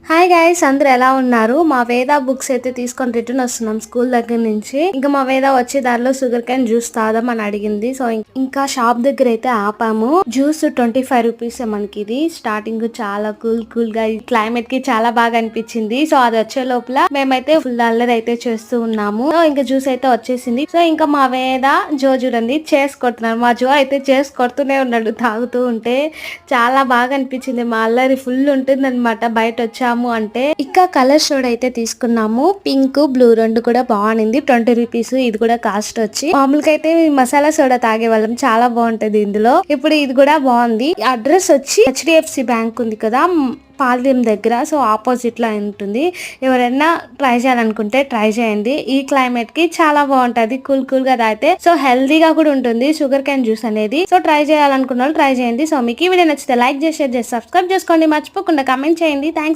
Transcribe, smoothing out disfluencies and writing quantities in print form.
Hi guys, అందరు ఎలా ఉన్నారు? మా వేద బుక్స్ అయితే తీసుకొని రిటర్న్ వస్తున్నాం స్కూల్ దగ్గర నుంచి. ఇంకా మా వేద వచ్చే దారిలో షుగర్ క్యాన్ జ్యూస్ తాగదాం అని అడిగింది. సో ఇంకా షాప్ దగ్గర అయితే ఆపాము. జ్యూస్ 25 రూపీస్ మనకి. ఇది స్టార్టింగ్ చాలా కూల్ గా క్లైమేట్ కి చాలా బాగా అనిపించింది. సో అది వచ్చే లోపల మేమైతే ఫుల్ అల్లరి అయితే చేస్తూ ఉన్నాము. సో ఇంకా జ్యూస్ అయితే వచ్చేసింది. సో ఇంకా మా వేద జో చూడండి చేసి కొడుతున్నారు. మా జో అయితే చేసి కొడుతూనే ఉన్నాడు తాగుతూ ఉంటే. చాలా బాగా అనిపించింది. మా అల్లరి ఫుల్ ఉంటుంది అనమాట బయట వచ్చాము అంటే. ఇంకా కలర్ సోడా అయితే తీసుకున్నాము. పింక్ బ్లూ రెండు కూడా బాగుంది. 20 రూపీస్. ఇది కూడా కాస్ట్ వచ్చి మామూలుగా అయితే మసాలా సోడా తాగే వాళ్ళం, చాలా బాగుంటది ఇందులో. ఇప్పుడు ఇది కూడా బాగుంది. అడ్రస్ వచ్చి HDFC బ్యాంక్ ఉంది కదా పాలెం దగ్గర, సో ఆపోజిట్ లో ఉంటుంది. ఎవరైనా ట్రై చేయాలనుకుంటే ట్రై చేయండి. ఈ క్లైమేట్ కి చాలా బాగుంటది. కూల్ గా తాగితే సో హెల్దీగా కూడా ఉంటుంది షుగర్ క్యాన్ జ్యూస్ అనేది. సో ట్రై చేయాలనుకున్న వాళ్ళు ట్రై చేయండి. సో మీకు ఈ వీడియో నచ్చితే లైక్ చేసి షేర్ చేసి సబ్స్క్రైబ్ చేసుకోండి. మర్చిపోకుండా కమెంట్ చేయండి. థ్యాంక్స్.